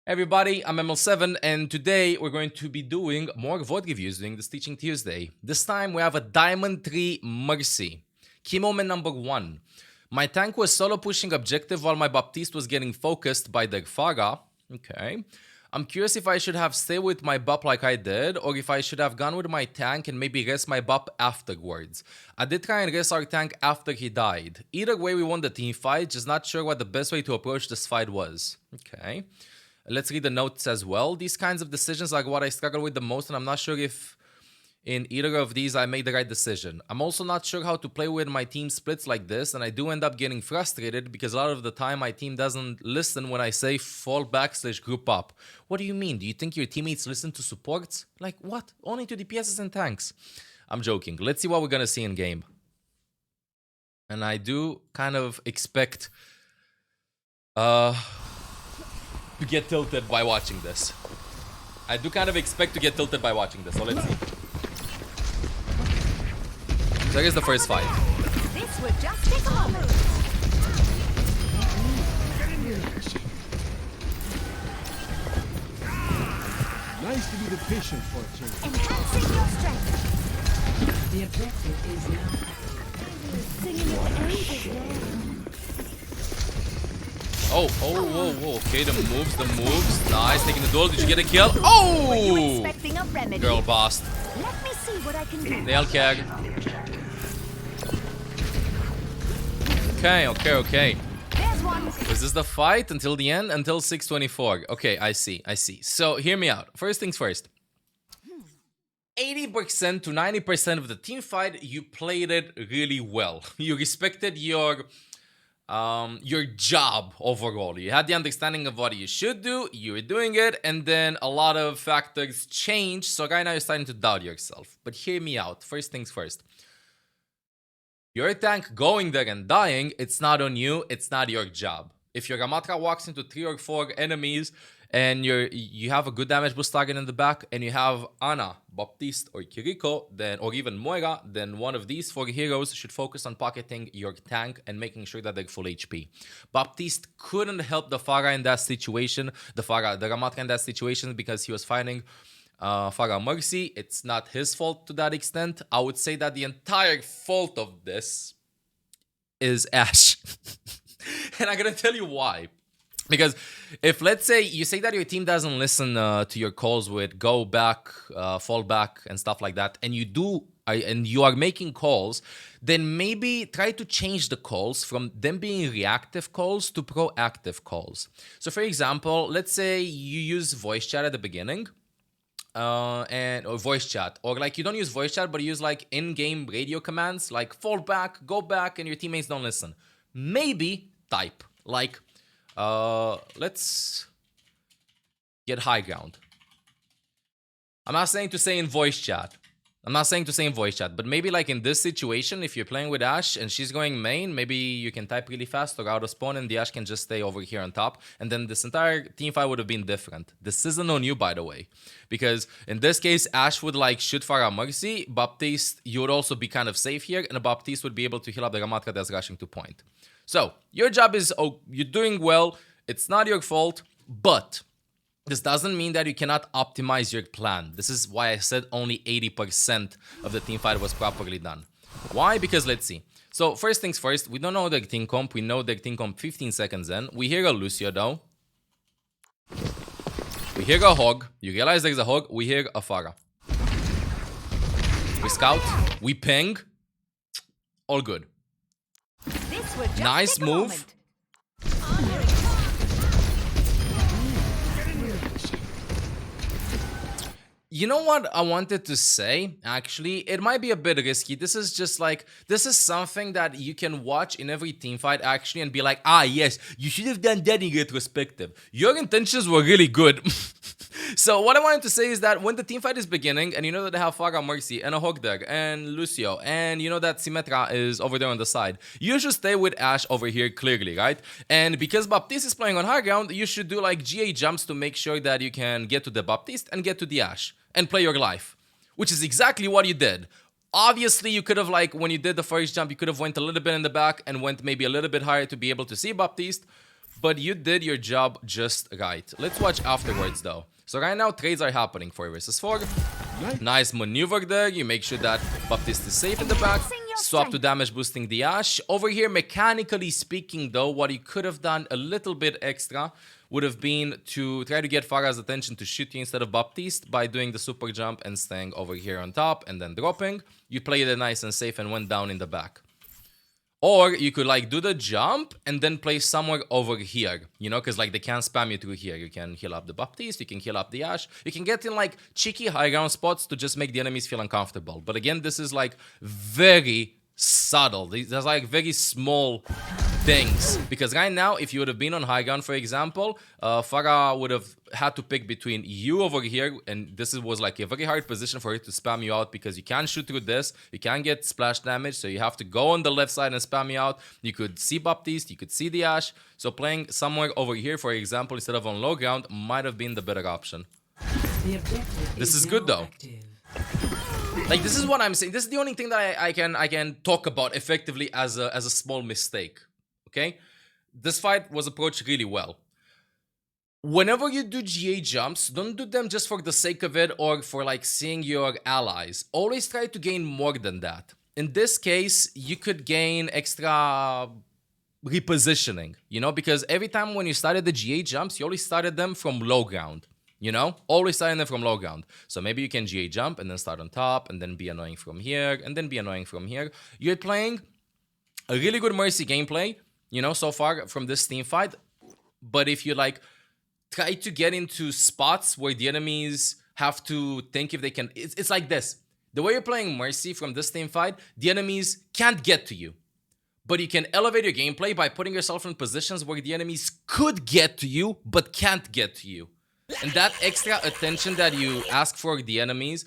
Everybody, I'm mL7 and today we're going to be doing more VOD reviews during this Teaching Tuesday. This time we have a Diamond 3 Mercy. Key moment number 1. My tank was solo pushing objective while my Baptiste was getting focused by the Farah. Okay. I'm curious if I should have stayed with my BUP like I did, or if I should have gone with my tank and maybe rest my BUP afterwards. I did try and rest our tank after he died. Either way, we won the team fight, just not sure what the best way to approach this fight was. Okay. Let's read the notes as well. These kinds of decisions are what I struggle with the most, and I'm not sure if in either of these I made the right decision. I'm also not sure how to play with my team splits like this, and I do end up getting frustrated because a lot of the time my team doesn't listen when I say fall back / group up. What do you mean? Do you think your teammates listen to supports? Like what? Only to DPSs and tanks. I'm joking. Let's see what we're gonna see in game. And I do kind of expect to get tilted by watching this. I do kind of expect to get tilted by watching this, so let's see. So here's the first fight. This would just take a moment. Nice to be the patient for a change. Enhancing your strength. The objective is now. Singing at the angels now. Oh, whoa. Okay, the moves. Nice, taking the duel. Did you get a kill? Were you Oh! expecting a remedy? Girl bossed. Let me see what I can do. Nail keg. Okay. There's one. Was this the fight until the end? Until 6:24. Okay, I see. So, hear me out. First things first. 80% to 90% of the team fight, you played it really well. You respected your job overall. You had the understanding of what you should do, you were doing it, and then a lot of factors changed, so right now you're starting to doubt yourself. But hear me out. First things first. Your tank going there and dying, it's not on you, it's not your job. If your Ramatra walks into 3 or 4 enemies and you have a good damage boost target in the back and you have Ana, Baptiste, or Kiriko, then, or even Moira, then one of these 4 heroes should focus on pocketing your tank and making sure that they're full HP. Baptiste couldn't help the Farah in that situation, the Ramatra in that situation, because he was fighting Farah Mercy. It's not his fault to that extent. I would say that the entire fault of this is Ashe. And I'm gonna tell you why. Because if, let's say, you say that your team doesn't listen to your calls with go back, fall back, and stuff like that, and you are making calls, then maybe try to change the calls from them being reactive calls to proactive calls. So, for example, let's say you use voice chat at the beginning, or voice chat, or like you don't use voice chat, but you use like in-game radio commands, like fall back, go back, and your teammates don't listen. Maybe type like, let's get high ground. I'm not saying to say in voice chat. But maybe like in this situation, if you're playing with Ashe and she's going main, maybe you can type really fast or out of spawn and the Ashe can just stay over here on top. And then this entire team fight would have been different. This isn't on you, by the way. Because in this case, Ashe would like shoot Farah Mercy. Baptiste, you would also be kind of safe here. And Baptiste would be able to heal up the Ramatra that's rushing to point. So, your job is, you're doing well. It's not your fault. But this doesn't mean that you cannot optimize your plan. This is why I said only 80% of the team fight was properly done. Why? Because let's see. So first things first, we don't know their team comp. We know their team comp 15 seconds in. We hear a Lucio though. We hear a Hog. You realize there's a Hog. We hear a Farah. We scout. We ping. All good. This would just Nice take a move. moment. You know what I wanted to say? Actually, it might be a bit risky. This is just like, this is something that you can watch in every team fight actually and be like, ah, yes, you should have done that in retrospective. Your intentions were really good. So what I wanted to say is that when the team fight is beginning and you know that they have Farah Mercy and a Hog there and Lucio and you know that Symmetra is over there on the side, you should stay with Ashe over here clearly, right? And because Baptiste is playing on high ground, you should do like GA jumps to make sure that you can get to the Baptiste and get to the Ashe and play your life, which is exactly what you did. Obviously, you could have, like, when you did the first jump, you could have went a little bit in the back and went maybe a little bit higher to be able to see Baptiste. but you did your job just right. Let's watch afterwards though. So right now trades are happening 4 versus 4. Nice maneuver there. You make sure that Baptiste is safe in the back. Swap to damage boosting the Ashe. Over here, mechanically speaking though, what you could have done a little bit extra would have been to try to get Pharah's attention to shoot you instead of Baptiste by doing the super jump and staying over here on top and then dropping. You played it nice and safe and went down in the back. Or you could like do the jump and then play somewhere over here, you know, because like they can't spam you through here. You can heal up the Baptiste, you can heal up the Ashe. You can get in like cheeky high ground spots to just make the enemies feel uncomfortable. But again, this is like very subtle. There's like very small things. Because right now, if you would have been on high ground, for example, Pharah would have had to pick between you over here, and this was like a very hard position for her to spam you out because you can't shoot through this, you can't get splash damage, so you have to go on the left side and spam you out. You could see Baptiste, you could see the Ashe, so playing somewhere over here, for example, instead of on low ground, might have been the better option. This is good though. Like, this is what I'm saying. This is the only thing that I can talk about effectively as a small mistake. Okay? This fight was approached really well. Whenever you do GA jumps, don't do them just for the sake of it or for like seeing your allies. Always try to gain more than that. In this case, you could gain extra repositioning, you know, because every time when you started the GA jumps, you always started them from low ground. You know, always starting them from low ground. So maybe you can GA jump and then start on top and then be annoying from here and then be annoying from here. You're playing a really good Mercy gameplay, you know, so far from this team fight. But if you like try to get into spots where the enemies have to think if they can, it's like this. The way you're playing Mercy from this team fight, the enemies can't get to you. But you can elevate your gameplay by putting yourself in positions where the enemies could get to you but can't get to you. And that extra attention that you ask for the enemies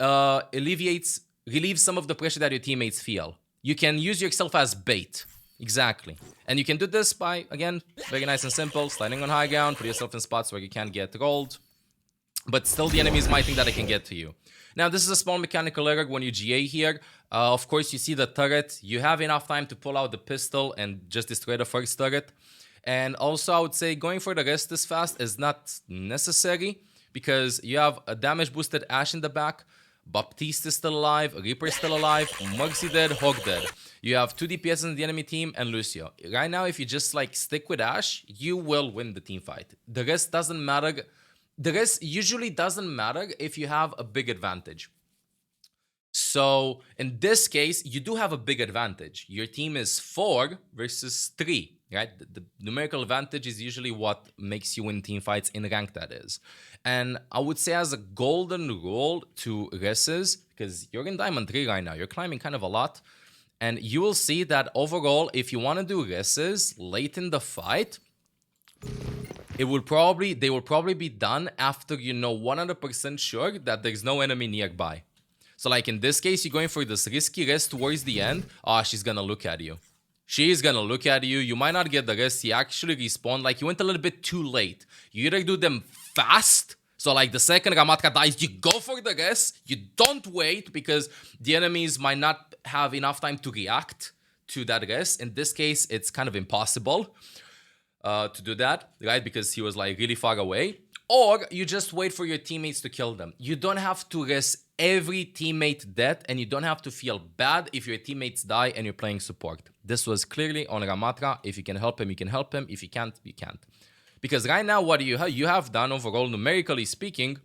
relieves some of the pressure that your teammates feel. You can use yourself as bait. Exactly. And you can do this by, again, very nice and simple, sliding on high ground, put yourself in spots where you can't get rolled. But still the enemies might think that they can get to you. Now, this is a small mechanical error when you GA here. Of course, you see the turret. You have enough time to pull out the pistol and just destroy the first turret. And also, I would say going for the rest this fast is not necessary because you have a damage-boosted Ashe in the back, Baptiste is still alive, Reaper is still alive, Mercy dead, Hog dead. You have 2 DPS in the enemy team and Lucio. Right now, if you just like stick with Ashe, you will win the team fight. The rest doesn't matter. The rest usually doesn't matter if you have a big advantage. So in this case, you do have a big advantage. Your team is 4 versus 3. Right? The numerical advantage is usually what makes you win team fights in rank, that is. And I would say as a golden rule to Resses, because you're in Diamond 3 right now, you're climbing kind of a lot, and you will see that overall, if you want to do Resses late in the fight, they will probably be done after you know 100% sure that there's no enemy nearby. So like in this case, you're going for this risky rest towards the end. She's gonna look at you. She's gonna look at you. You might not get the rest. You actually respawn. Like, you went a little bit too late. You either do them fast. So, like, the second Ramatka dies, you go for the rest. You don't wait because the enemies might not have enough time to react to that rest. In this case, it's kind of impossible to do that, right? Because he was, like, really far away. Or you just wait for your teammates to kill them. You don't have to risk every teammate dead, and you don't have to feel bad if your teammates die and you're playing support. This was clearly on Ramatra. If you can help him, you can help him. If you can't, you can't. Because right now, what you have done overall, numerically speaking,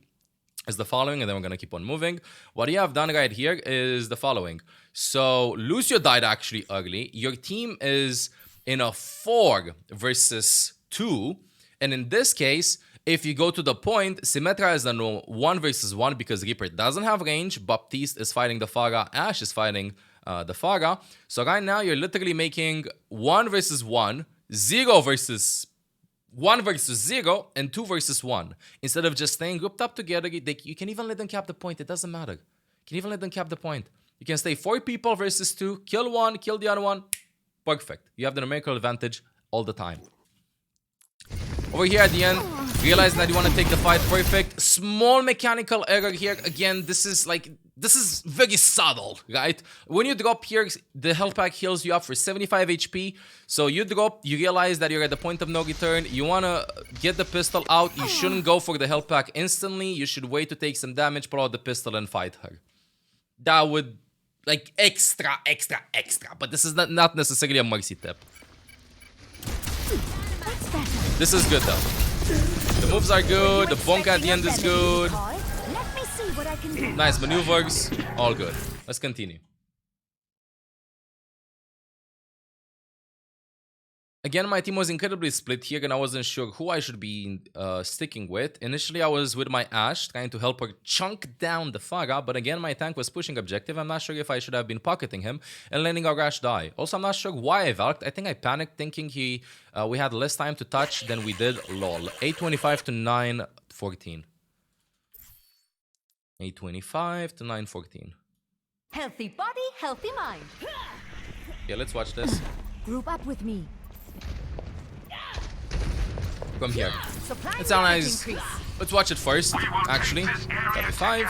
is the following, and then we're going to keep on moving. What you have done right here is the following. So Lucio died actually early. Your team is in a 4 versus 2. And in this case, if you go to the point, Symmetra is a 1 versus 1 because Reaper doesn't have range. Baptiste is fighting the Pharah. Ashe is fighting the Pharah. So right now, you're literally making 1 versus 1, 0 versus 1 versus 0, and 2 versus 1. Instead of just staying grouped up together, you can even let them cap the point. It doesn't matter. You can even let them cap the point. You can stay 4 people versus 2, kill one, kill the other one. Perfect. You have the numerical advantage all the time. Over here at the end, realizing that you want to take the fight, perfect. Small mechanical error here. Again, this is like This is very subtle, right? When you drop here, the health pack heals you up for 75 HP. So you drop, you realize that you're at the point of no return. You want to get the pistol out. You shouldn't go for the health pack instantly. You should wait to take some damage, pull out the pistol, and fight her. That would, like, extra. But this is not necessarily a mercy tip. This is good, though. The moves are good. The bonk at the end is good. Nice maneuvers. All good. Let's continue. Again, my team was incredibly split here, and I wasn't sure who I should be sticking with. Initially, I was with my Ashe, trying to help her chunk down the Pharah, but again, my tank was pushing objective. I'm not sure if I should have been pocketing him and letting our Ashe die. Also, I'm not sure why I valked. I think I panicked, thinking we had less time to touch than we did. Lol. 825 to 914. 825 to 914. Healthy body, healthy mind. Yeah, let's watch this. Group up with me. From here. Let's analyze. Let's watch it first, actually. Level 5.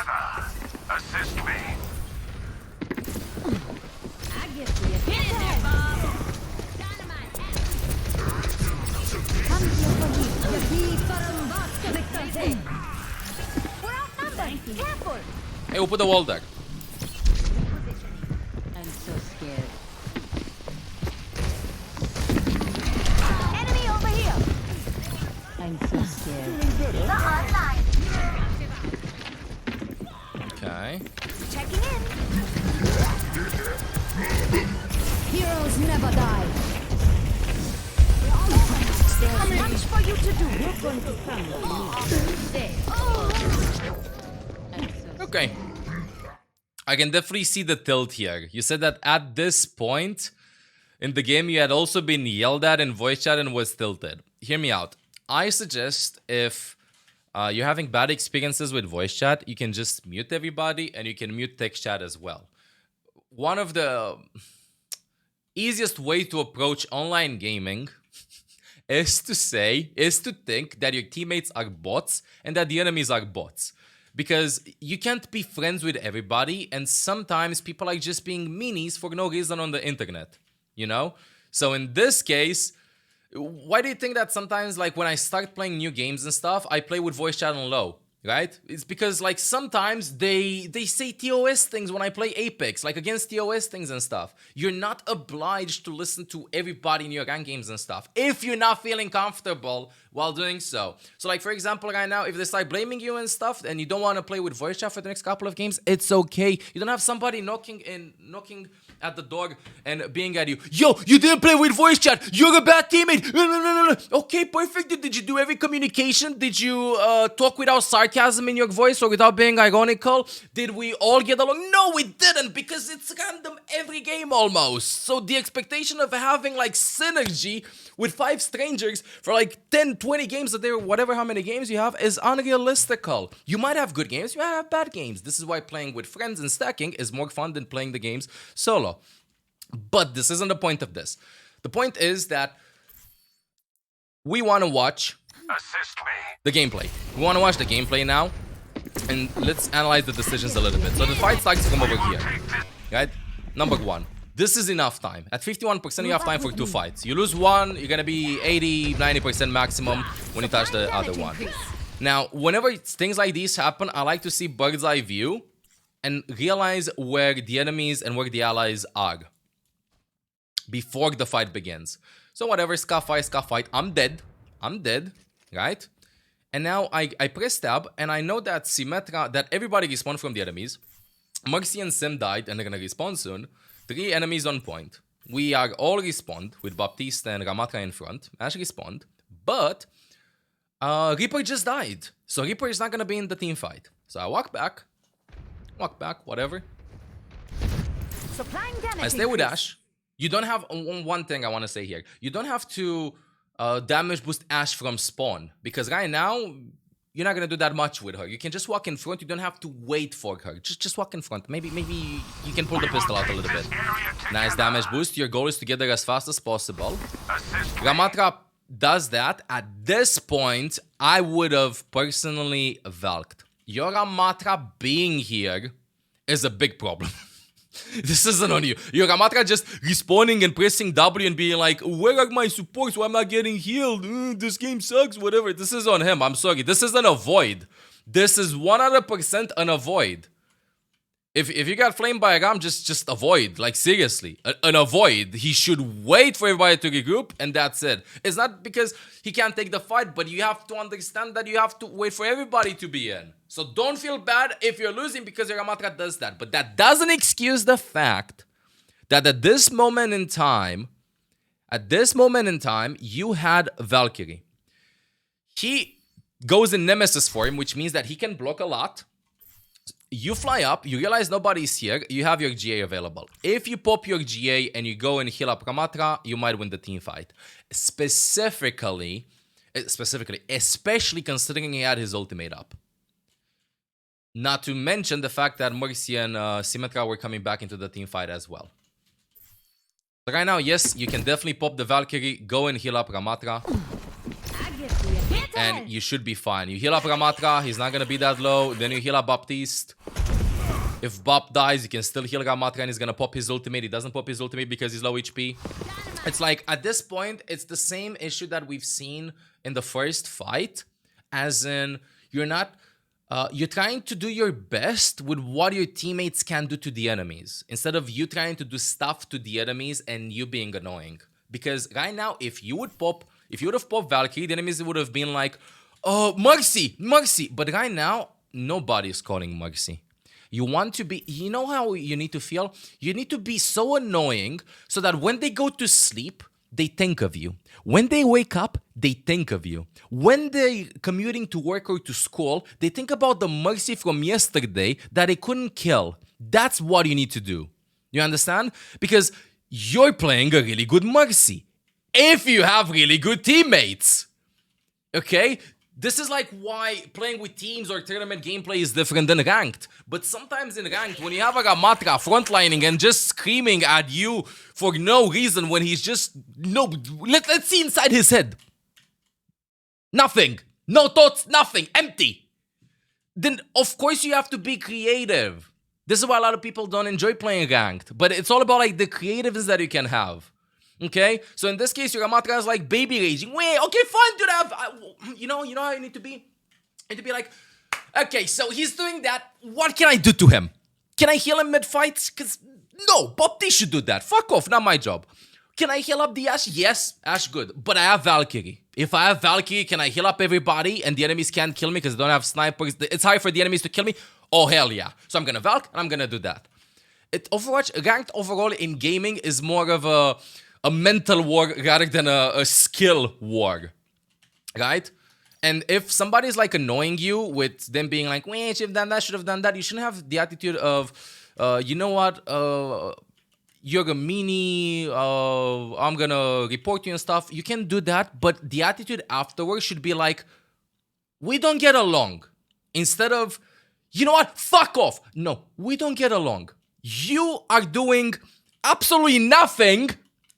Assist me. We're outnumbered. Careful. Hey, we'll put the wall there. I'm so scared. Enemy over here. I'm so scared. The online. Okay. Checking in. Heroes never die. There's much for you to do. You're going to come with me. I'm so Okay. I can definitely see the tilt here. You said that at this point in the game, you had also been yelled at in voice chat and was tilted. Hear me out. I suggest if you're having bad experiences with voice chat, you can just mute everybody and you can mute text chat as well. One of the easiest way to approach online gaming is to think that your teammates are bots and that the enemies are bots. Because you can't be friends with everybody, and sometimes people are just being meanies for no reason on the internet, you know? So in this case, why do you think that sometimes, like, when I start playing new games and stuff, I play with voice chat on low, right? It's because, like, sometimes they say TOS things when I play Apex, like against TOS things and stuff. You're not obliged to listen to everybody in your rank games and stuff if you're not feeling comfortable while doing so. So, like, for example, right now, if they start blaming you and stuff and you don't want to play with voice chat for the next couple of games, it's okay. You don't have somebody knocking at the door and being at you. Yo, you didn't play with voice chat. You're a bad teammate. Okay, perfect. Did you do every communication? Did you talk without sarcasm in your voice or without being ironical? Did we all get along? No, we didn't, because it's random every game almost. So the expectation of having, like, synergy with 5 strangers for like 10, 20 games a day or whatever how many games you have is unrealistical. You might have good games, you might have bad games. This is why playing with friends and stacking is more fun than playing the games solo. But this isn't the point of this. The point is that we want to watch the gameplay. We want to watch the gameplay now, and let's analyze the decisions a little bit. So the fight starts from over here, right? Number 1. This is enough time. At 51%, you have time for 2 fights. You lose one, you're gonna be 80, 90% maximum when you touch the other one. Now, whenever things like these happen, I like to see bird's eye view and realize where the enemies and where the allies are before the fight begins. So whatever, scuff fight, I'm dead, right? And now I press tab, and I know that Symmetra, that everybody respawned from the enemies. Mercy and Sim died, and they're gonna respawn soon. 3 enemies on point. We are all respawned with Baptiste and Ramatra in front. Ashe respawned, but Reaper just died. So Reaper is not gonna be in the team fight. So I walk back, whatever. I stay with Ashe. You don't have one thing I want to say here. You don't have to damage boost Ashe from spawn, because right now you're not gonna do that much with her. You can just walk in front. You don't have to wait for her. Just walk in front. Maybe you can pull the pistol out a little bit. Nice damage boost. Your goal is to get there as fast as possible. Ramatra does that. At this point, I would have personally valked. Your Ramatra being here is a big problem. This isn't on you. Your Ramatra just respawning and pressing W and being like, where are my supports? Why am I getting healed? This game sucks, whatever. This is on him. I'm sorry. This is an avoid. This is 100% an avoid. If you got flamed by a Ram, just avoid. Like, seriously. An avoid. He should wait for everybody to regroup, and that's it. It's not because he can't take the fight, but you have to understand that you have to wait for everybody to be in. So don't feel bad if you're losing because your Ramatra does that. But that doesn't excuse the fact that at this moment in time, you had Valkyrie. He goes in Nemesis form, which means that he can block a lot. You fly up, you realize nobody's here, you have your GA available. If you pop your GA and you go and heal up Ramatra, you might win the team fight. Especially considering he had his ultimate up. Not to mention the fact that Mercy and Symmetra were coming back into the team fight as well. So right now, yes, you can definitely pop the Valkyrie, go and heal up Ramatra. And you should be fine. You heal up Ramatra, he's not gonna be that low. Then you heal up Baptiste. If Bap dies, you can still heal Ramatra and he's gonna pop his ultimate. He doesn't pop his ultimate because he's low HP. It's like, at this point, it's the same issue that we've seen in the first fight. As in, you're trying to do your best with what your teammates can do to the enemies. Instead of you trying to do stuff to the enemies and you being annoying. Because right now, if you would have popped Valkyrie, the enemies would have been like, oh, Mercy. But right now, nobody is calling Mercy. You want to be, you know how you need to feel? You need to be so annoying so that when they go to sleep, they think of you. When they wake up, they think of you. When they're commuting to work or to school, they think about the Mercy from yesterday that they couldn't kill. That's what you need to do. You understand? Because you're playing a really good Mercy. If you have really good teammates. Okay? This is like why playing with teams or tournament gameplay is different than ranked. But sometimes in ranked, when you have a Ramatra frontlining and just screaming at you for no reason when he's just... No, let's see inside his head. Nothing. No thoughts, nothing. Empty. Then, of course, you have to be creative. This is why a lot of people don't enjoy playing ranked. But it's all about like the creativeness that you can have. Okay? So in this case, your Ramatra is like baby raging. Wait, okay, fine, dude. You know how you need to be? You need to be like, okay, so he's doing that. What can I do to him? Can I heal him mid-fight? Because, no, Baptiste should do that. Fuck off, not my job. Can I heal up the Ashe? Yes, Ashe good. But I have Valkyrie. If I have Valkyrie, can I heal up everybody and the enemies can't kill me because they don't have snipers? It's hard for the enemies to kill me? Oh, hell yeah. So I'm gonna Valk and I'm gonna do that. Overwatch, ranked overall in gaming is more of a mental war rather than a skill war. Right? And if somebody's like annoying you with them being like, wait, should have done that, should have done that, you shouldn't have the attitude of, you know what, you're a meanie, I'm gonna report you and stuff. You can do that, but the attitude afterwards should be like, we don't get along. Instead of, you know what, fuck off. No, we don't get along. You are doing absolutely nothing,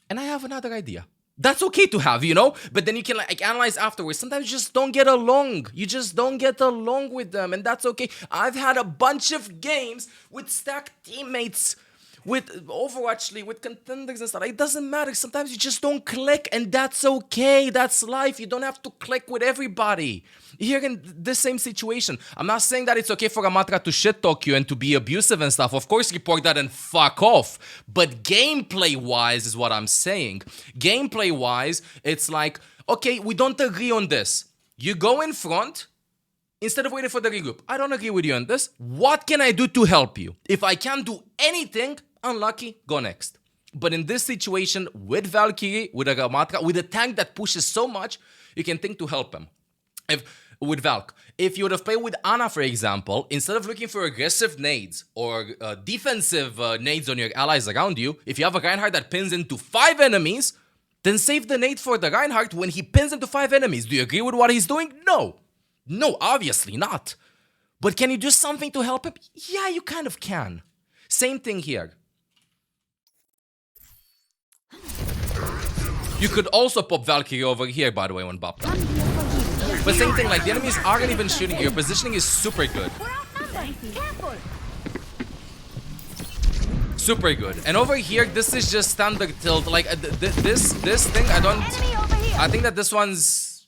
and I have another idea. That's okay to have, you know? But then you can like analyze afterwards. Sometimes you just don't get along. You just don't get along with them, and that's okay. I've had a bunch of games with stacked teammates, with Overwatch, with contenders and stuff. It doesn't matter. Sometimes you just don't click, and that's okay. That's life. You don't have to click with everybody. Here in this same situation, I'm not saying that it's okay for Ramatra to shit talk you and to be abusive and stuff. Of course, report that and fuck off. But gameplay-wise is what I'm saying. Gameplay-wise, it's like, okay, we don't agree on this. You go in front instead of waiting for the regroup. I don't agree with you on this. What can I do to help you? If I can't do anything, unlucky, go next. But in this situation, with Valkyrie, with a Ramatra, with a tank that pushes so much, you can think to help him. With Valk, if you would have played with Ana, for example, instead of looking for aggressive nades or defensive nades on your allies around you, if you have a Reinhardt that pins into 5 enemies, then save the nade for the Reinhardt when he pins into 5 enemies. Do you agree with what he's doing? No. No, obviously not. But can you do something to help him? Yeah, you kind of can. Same thing here. You could also pop Valkyrie over here, by the way, when Bap died. But same thing, like, the enemies aren't even shooting you. Your positioning is super good. We're outnumbered. Careful. Super good. And over here, this is just standard tilt. Like this thing, I don't. Enemy over here. I think that this one's.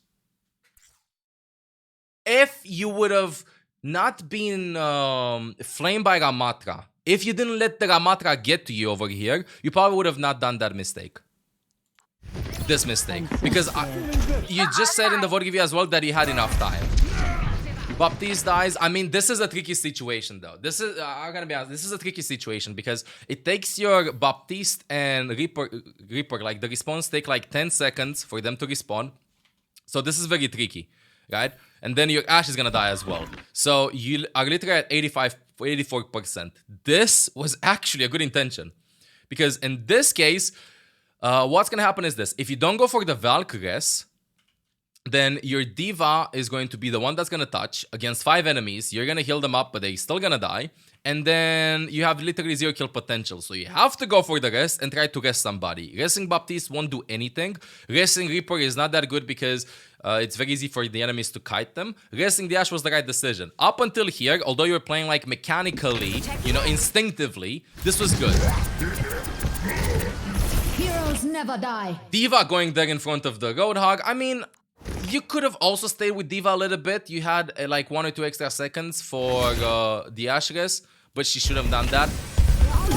If you would have not been flamed by Ramatra, if you didn't let the Ramatra get to you over here, you probably would have not done that mistake. This mistake. Because you just said in the vote review as well that he had enough time. Baptiste dies. I mean, this is a tricky situation, though. This is, I'm gonna be honest, this is a tricky situation because it takes your Baptiste and Reaper, like the respawns take like 10 seconds for them to respawn. So this is very tricky, right? And then your Ashe is gonna die as well. So you are literally at 84%. This was actually a good intention. Because in this case, what's gonna happen is this. If you don't go for the Valkyries, then your D.Va is going to be the one that's going to touch against 5 enemies. You're going to heal them up, but they're still going to die. And then you have literally 0 kill potential. So you have to go for the rest and try to rest somebody. Resting Baptiste won't do anything. Resting Reaper is not that good because it's very easy for the enemies to kite them. Resting the Ashe was the right decision. Up until here, although you were playing like mechanically, you know, instinctively, this was good. Heroes never die. D.Va going there in front of the Roadhog. I mean, you could have also stayed with D.Va a little bit. You had like 1 or 2 extra seconds for the Ashe res, but she should have done that.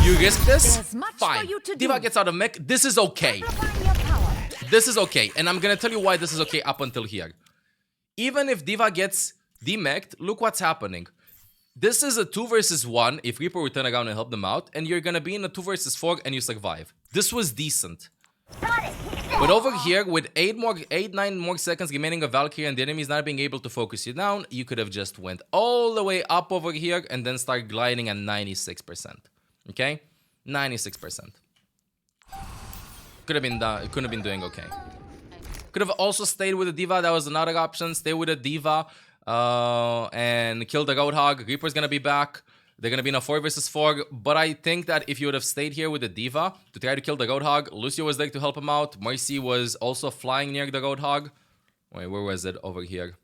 You risk this? There's much Fine. for you to D.Va do. gets out of mech. This is okay. Amplifying your power. This is okay. And I'm gonna tell you why this is okay up until here. Even if D.Va gets demeched, look what's happening. This is a 2 versus 1 if Reaper would turn around and help them out, and you're gonna be in a 2 versus 4 and you survive. This was decent. But over here, with 9 more seconds remaining of Valkyrie and the enemies not being able to focus you down, you could have just went all the way up over here and then start gliding at 96%. Okay? 96%. Could have been done. Couldn't have been doing okay. Could have also stayed with the D.Va. That was another option. Stay with the D.Va and kill the Roadhog. Reaper's gonna be back. They're going to be in a 4 versus 4, but I think that if you would have stayed here with the D.Va to try to kill the Roadhog, Lucio was there to help him out. Mercy was also flying near the Roadhog. Wait, where was it? Over here.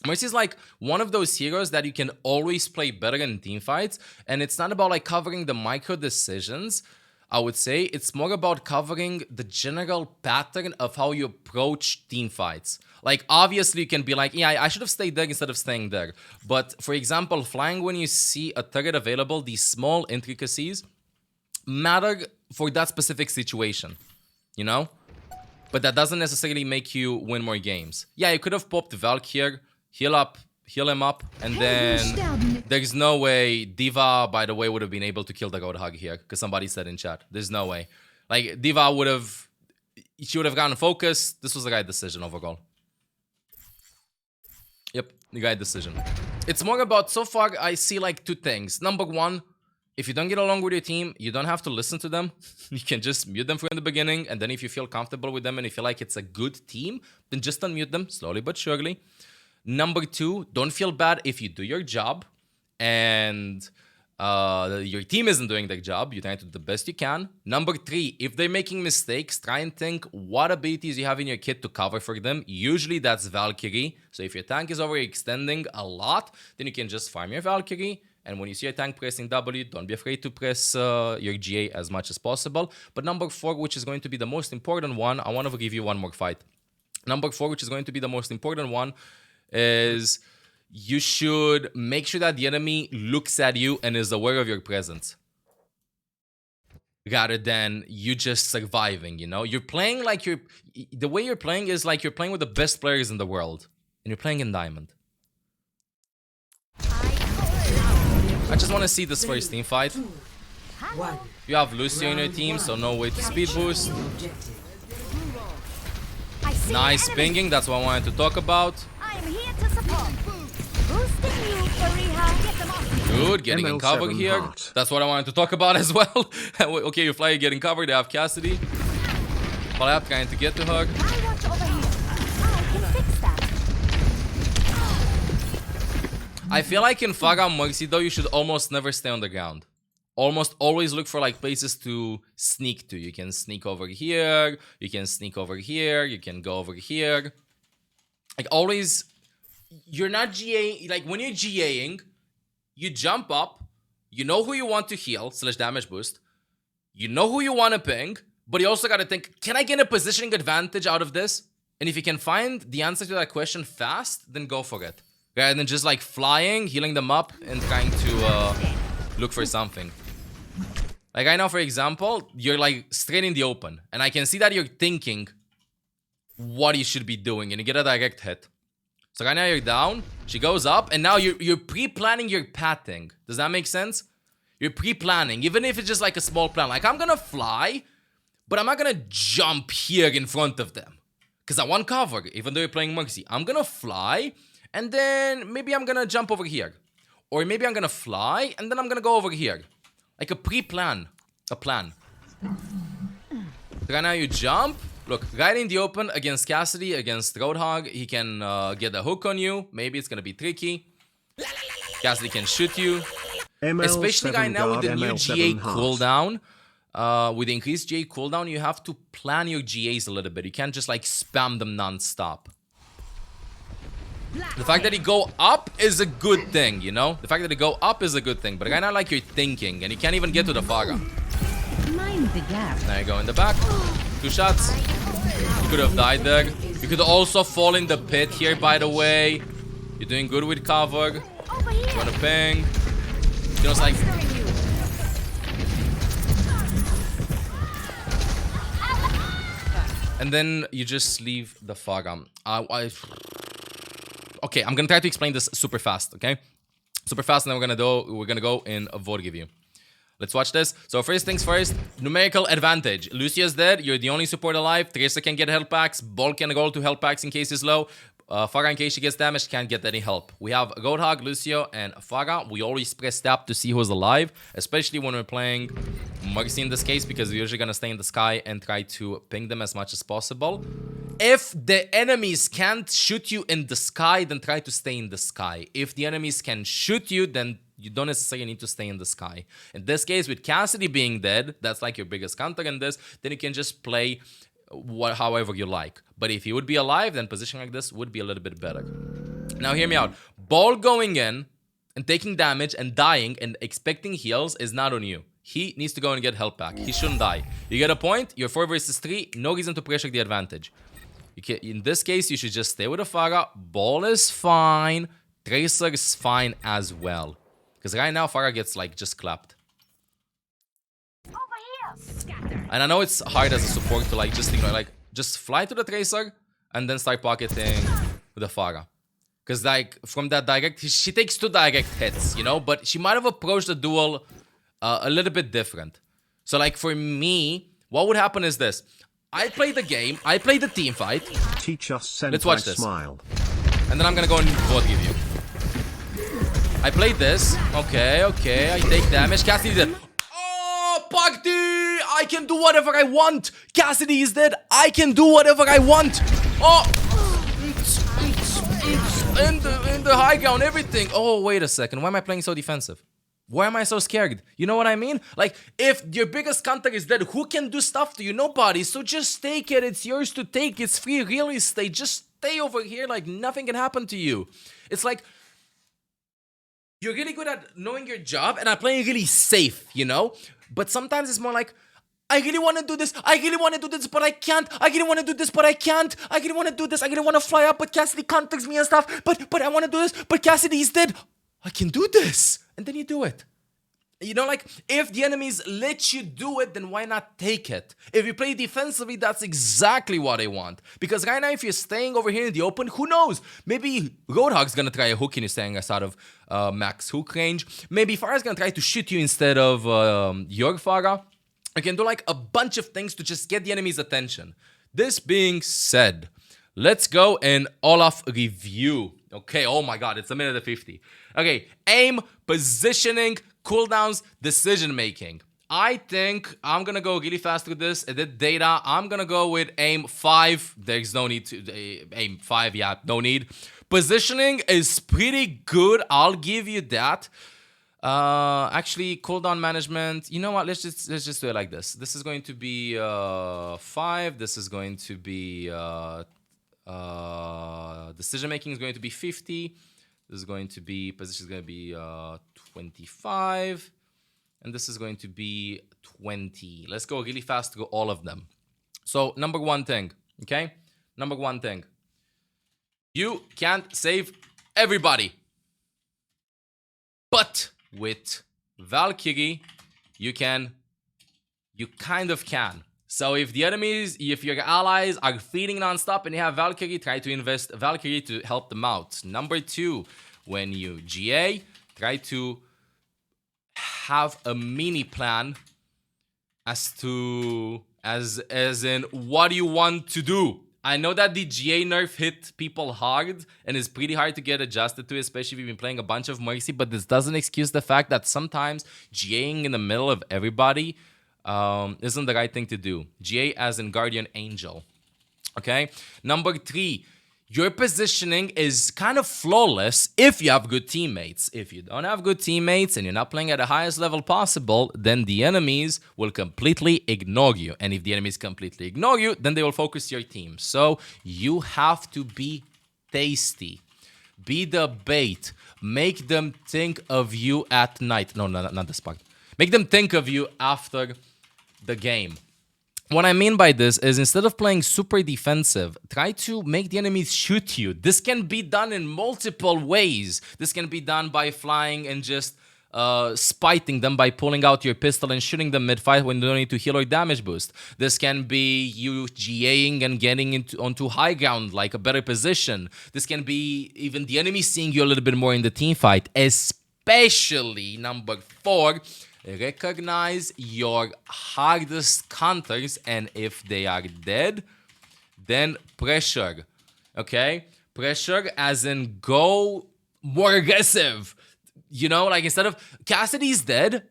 Mercy is like one of those heroes that you can always play better in teamfights, and it's not about like covering the micro decisions. I would say it's more about covering the general pattern of how you approach teamfights. Like, obviously, you can be like, yeah, I should have stayed there instead of staying there. But, for example, flying when you see a turret available, these small intricacies matter for that specific situation, you know? But that doesn't necessarily make you win more games. Yeah, you could have popped Valk here, heal him up, and then there's no way D.Va, by the way, would have been able to kill the Roadhog here, because somebody said in chat. There's no way. Like, D.Va would have... She would have gotten focused. This was the right decision overall. Yep, the right decision. It's more about, so far, I see like 2 things. Number 1, if you don't get along with your team, you don't have to listen to them. You can just mute them from the beginning, and then if you feel comfortable with them and you feel like it's a good team, then just unmute them slowly but surely. Number 2, don't feel bad if you do your job and your team isn't doing their job. You're trying to do the best you can. Number 3, if they're making mistakes, try and think what abilities you have in your kit to cover for them. Usually that's Valkyrie. So if your tank is overextending a lot, then you can just farm your Valkyrie. And when you see your tank pressing W, don't be afraid to press your GA as much as possible. But number 4, which is going to be the most important one, I want to give you one more fight. Number 4, which is going to be the most important one, is you should make sure that the enemy looks at you and is aware of your presence, rather than you just surviving, you know? You're playing like the way you're playing is like you're playing with the best players in the world, and you're playing in Diamond. I just want to see this first team fight. You have Lucio in your team, so no way to speed boost. Nice pinging, that's what I wanted to talk about. I'm here to support. Boosting you for rehab. Get them off. Good, getting in cover here. That's what I wanted to talk about as well. Okay, you fly, getting covered. They have Cassidy. Palap trying to get to her. I watch over here. I can fix that. I feel like in Farah Mercy though, you should almost never stay on the ground. Almost always look for like places to sneak to. You can sneak over here. You can sneak over here. You can go over here. Like always, you're not GA. Like when you're GAing, you jump up, You know who you want to heal / damage boost. You know who you want to ping, but you also got to think, can I get a positioning advantage out of this? And if you can find the answer to that question fast, then go for it. Rather than just like flying, healing them up, and trying to look for something. Like right now, for example, you're like straight in the open. And I can see that you're thinking what you should be doing, and you get a direct hit. So right now you're down, she goes up, and now you're pre-planning your pathing. Does that make sense? You're pre-planning, even if it's just like a small plan. Like, I'm gonna fly, but I'm not gonna jump here in front of them. Because I want cover, even though you're playing Mercy. I'm gonna fly, and then maybe I'm gonna jump over here. Or maybe I'm gonna fly, and then I'm gonna go over here. Like a pre-plan. A plan. Right now you jump. Look, right in the open against Cassidy, against Roadhog. He can get a hook on you. Maybe it's gonna be tricky. Cassidy can shoot you. Especially right now with the new GA cooldown. With the increased GA cooldown, you have to plan your GAs a little bit. You can't just like spam them non-stop. The fact that they go up is a good thing, you know? The fact that they go up is a good thing. But right now, like, you're thinking, and you can't even get to the Farah. Mind the gap. Now you go in the back. 2 shots. You could have died there. You could also fall in the pit here, by the way. You're doing good with cover. You want to ping. You know, it's like... And then you just leave the Farah. Okay, I'm gonna try to explain this super fast, okay? Super fast, and then we're gonna go in a vote review. Let's watch this. So first things first, numerical advantage. Lucio's dead, you're the only support alive. Tracer can get health packs. Ball can roll to health packs in case he's low. Farah, in case she gets damaged, can't get any help. We have Roadhog, Lucio, and Farah. We always press tab to see who's alive, especially when we're playing Mercy in this case, because we're usually gonna stay in the sky and try to ping them as much as possible. If the enemies can't shoot you in the sky, then try to stay in the sky. If the enemies can shoot you, then you don't necessarily need to stay in the sky. In this case, with Cassidy being dead, that's like your biggest counter in this, then you can just play however you like. But if he would be alive, then position like this would be a little bit better. Now hear me out. Ball going in and taking damage and dying and expecting heals is not on you. He needs to go and get health back. He shouldn't die. You get a point, you're 4 versus 3, no reason to pressure the advantage. In this case, you should just stay with the Farah. Ball is fine. Tracer is fine as well. Because right now, Farah gets like just clapped. And I know it's hard as a support to like just think like just fly to the Tracer and then start pocketing the Farah. Because like from that direct, she takes 2 direct hits, you know, but she might have approached the duel a little bit different. So like for me, what would happen is this. I play the game, I play the team fight. Teach us senpai. Let's watch this. Smile. And then I'm gonna go and vote give you. I played this. Okay, I take damage. Cassidy is dead. Oh, Pagdi! I can do whatever I want. Cassidy is dead. I can do whatever I want. Oh! In the high ground, everything. Oh, wait a second. Why am I playing so defensive? Why am I so scared? You know what I mean? Like, if your biggest counter is dead, who can do stuff to you? Nobody. So just take it. It's yours to take. It's free real estate. Just stay over here like nothing can happen to you. It's like, you're really good at knowing your job and I'm playing really safe, you know? But sometimes it's more like, I really want to do this. I really want to do this, but I can't. I really want to do this, but I can't. I really want to do this. I really want to fly up, but Cassidy counters me and stuff. But I want to do this, but Cassidy is dead. I can do this. And then you do it. You know, like, if the enemies let you do it, then why not take it? If you play defensively, that's exactly what I want. Because right now, if you're staying over here in the open, who knows? Maybe Roadhog's gonna try a hook and you're staying us out of max hook range. Maybe Farah's gonna try to shoot you instead of your Farah. You can do like a bunch of things to just get the enemy's attention. This being said, let's go in Olaf review. Okay, oh my god, it's 1:50. Okay, aim, positioning, cooldowns, decision making. I think I'm gonna go really fast with this. Edit data. I'm gonna go with aim 5. There's no need to aim 5. Yeah, no need. Positioning is pretty good. I'll give you that. Actually, cooldown management. You know what? Let's just do it like this. This is going to be 5. This is going to be decision making is going to be 50. This is going to be position is going to be 25. And this is going to be 20. Let's go really fast through all of them. So, number one thing, okay? Number one thing. You can't save everybody. But with Valkyrie, you kind of can. So if your allies are feeding nonstop and you have Valkyrie, try to invest Valkyrie to help them out. Number two, when you GA, try to have a mini plan as in what you want to do. I know that the GA nerf hit people hard and is pretty hard to get adjusted to, especially if you've been playing a bunch of Mercy, but this doesn't excuse the fact that sometimes GAing in the middle of everybody isn't the right thing to do. GA as in Guardian Angel. Okay? Number three, your positioning is kind of flawless if you have good teammates. If you don't have good teammates and you're not playing at the highest level possible, then the enemies will completely ignore you. And if the enemies completely ignore you, then they will focus your team. So you have to be tasty. Be the bait. Make them think of you at night. No, not this part. Make them think of you after the game. What I mean by this is instead of playing super defensive, try to make the enemies shoot you. This can be done in multiple ways. This can be done by flying and just spiting them by pulling out your pistol and shooting them mid-fight when you don't need to heal or damage boost. This can be you GAing and getting onto high ground, like a better position. This can be even the enemy seeing you a little bit more in the team fight. Especially, number four, recognize your hardest counters, and if they are dead, then pressure. Okay? Pressure as in go more aggressive. You know, like instead of Cassidy's dead,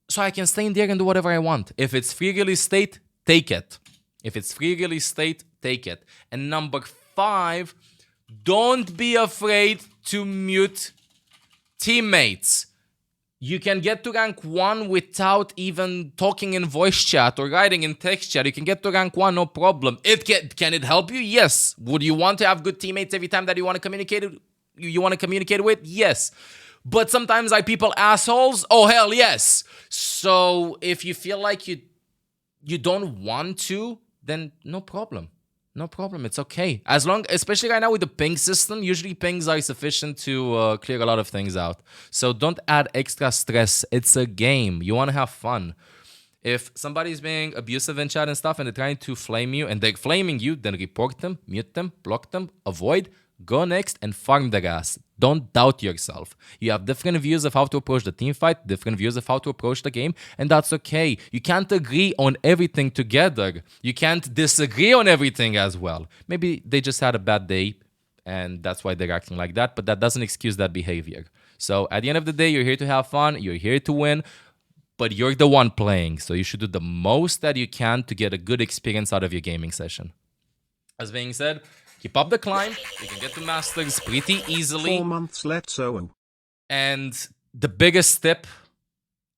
so I can stay in there and do whatever I want. If it's free release state, take it. If it's free release state, take it. And number five, don't be afraid to mute teammates. You can get to rank 1 without even talking in voice chat or writing in text chat. You can get to rank 1, no problem. Can it help you? Yes. Would you want to have good teammates every time that you want to communicate with? Yes. But sometimes are people assholes? Oh, hell yes. So if you feel like you don't want to, then no problem. No problem. It's okay. As long, especially right now with the ping system, usually pings are sufficient to clear a lot of things out. So don't add extra stress. It's a game. You want to have fun. If somebody's being abusive in chat and stuff and they're trying to flame you and they're flaming you, then report them, mute them, block them, avoid, go next and farm their ass. Don't doubt yourself. You have different views of how to approach the team fight, different views of how to approach the game, and that's okay. You can't agree on everything together. You can't disagree on everything as well. Maybe they just had a bad day and that's why they're acting like that, but that doesn't excuse that behavior. So at the end of the day, you're here to have fun, you're here to win, but you're the one playing, so you should do the most that you can to get a good experience out of your gaming session. As being said, keep up the climb. You can get to Masters pretty easily. 4 months, let's go. And the biggest tip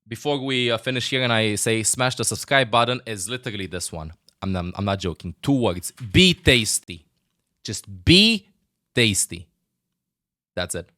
before we finish here and I say smash the subscribe button is literally this one. I'm not joking. 2 words. Be tasty. Just be tasty. That's it.